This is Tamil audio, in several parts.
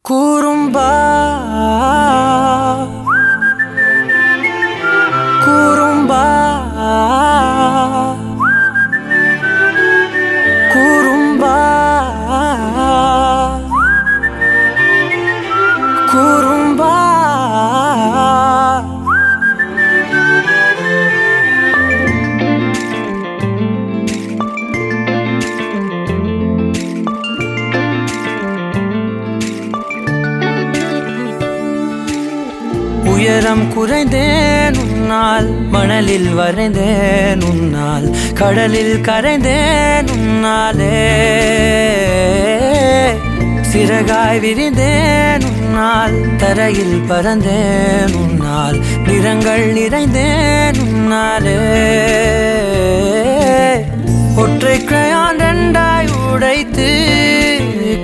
குறும்பா குறும்பா குறும்பா குறும்பா உயரம் குறைந்தேன் உன்னால், மணலில் வரைந்தேன் உன்னால், கடலில் கரைந்தேன் உன்னாலே, சிறகாய் விரிந்தேன் உன்னால், தரையில் பறந்தேன் உன்னால், நிறங்கள் நிறைந்தேன் உன்னாலே. ஒற்றை கிரையான் ரெண்டாய் உடைத்து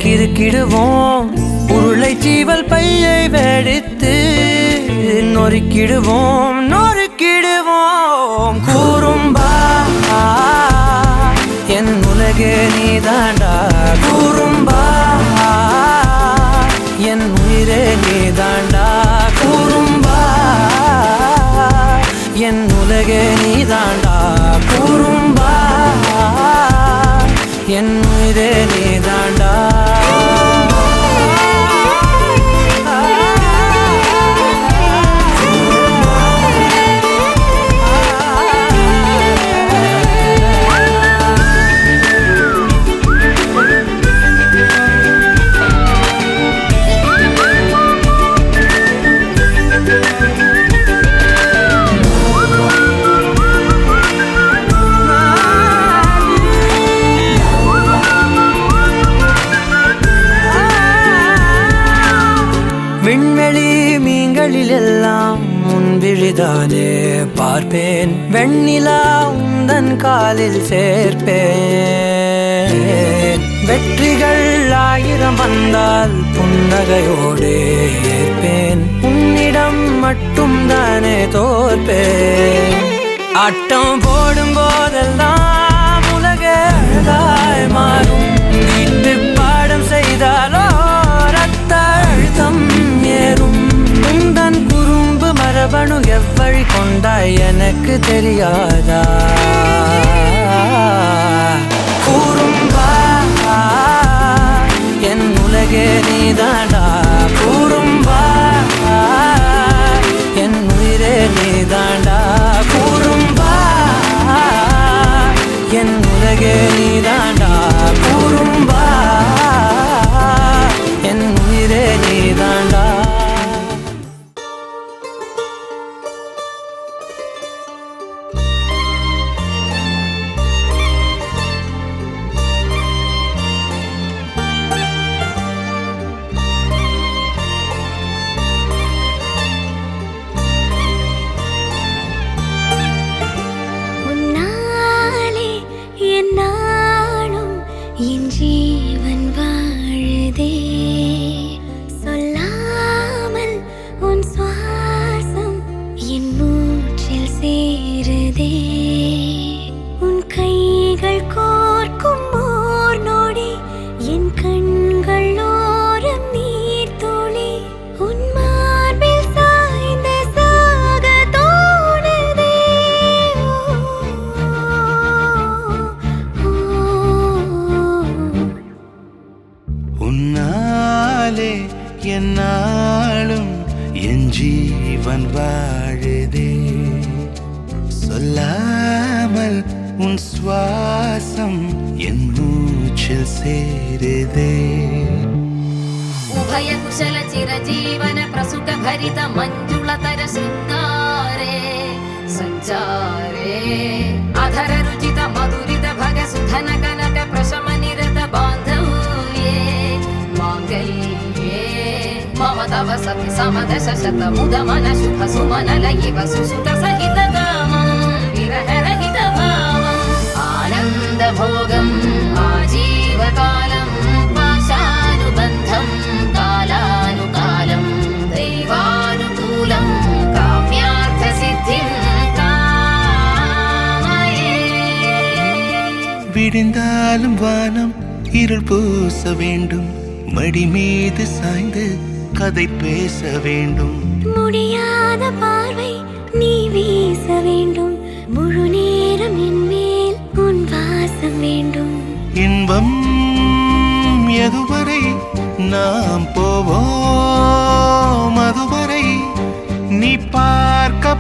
கிறுக்கிடுவோம், உருளை சீவல் பையை வெடித்து நொறுக்கிடுவோம் நொறுக்கிடுவோம். குறும்பா என் உலகே நீதாண்டா, குறும்பா என் உயிரே நீதாண்டா, குறும்பா என் உலகே நீதாண்டா, குறும்பா என் உயிரே நீதாண்டா. விண்வெளி மீன்களில் எல்லாம் முன்விழிதானே பார்ப்பேன், வெண்ணிலா உந்தன் காலில் சேர்ப்பேன். வெற்றிகள் 1000 வந்தால் புன்னகையோடு ஏற்பேன், உன்னிடம் மட்டும் தானே தோற்பேன். ஆட்டம் போடும் போதெல்லாம் உலக அழகாய் மாறும், வீட்டு பாடம் செய்தாலோ ரத்த அழுத்தம் ஏறும். உந்தன் குறும்பு மரபணு எவ்வழி கொண்டாய் எனக்கு தெரியாதா? குறும்பா என் உலகே நீதாண்டா, குறும்பா என் உயிரே நீதாண்டா, குறும்பா என் உலகே நீதாண்டா, குறும்பா என் உயிரே நீதாண்டா. என் ஜீவன் வாழுதே, சொல்லாமல் உன் சுவாசம் என் மூச்சில் சேருதே. உன் கைகள் கோர்க்கும் ஓர் நொடி, என் கண்கள் ஓரம் நீர் துளி, உன் மார்பில் சாய்ந்த சாக தோணுதே. உன்னாலே என்னாலும் என் ஜீவன் வாழுதே, சொல்லாமல் உன் சுவாசம் என் மூச்சில் சேருதே. उभय कुशल चिरजीवन प्रसुख भरित मंजुलतर शृंगारे संचारे, अधर रुचित मधुरित भग सुधन कनक प्रशम निरत बांधव्ये मांगल्ये मम तव सति समदश शत मुद मन शुभ सुमन लयिव सुसुत सहित कामं विरह रहित भावम् आनंद भोगं आजीवकालं पाशानुबन्धं कालानुकालं दैवानुकूलं काम्यार्थ सिद्धिं कामये. விடிந்தாலும் வானம் இருள் பூச வேண்டும், மடி மீது சாய்ந்து கதை பேச வேண்டும். முடியாத பார்வை நீ வீச வேண்டும். முழு நேரம் என் மேல் உன் வாசம் வேண்டும். இன்பம் எதுவரை நாம் போவோம் அதுவரை நீ பார்க்க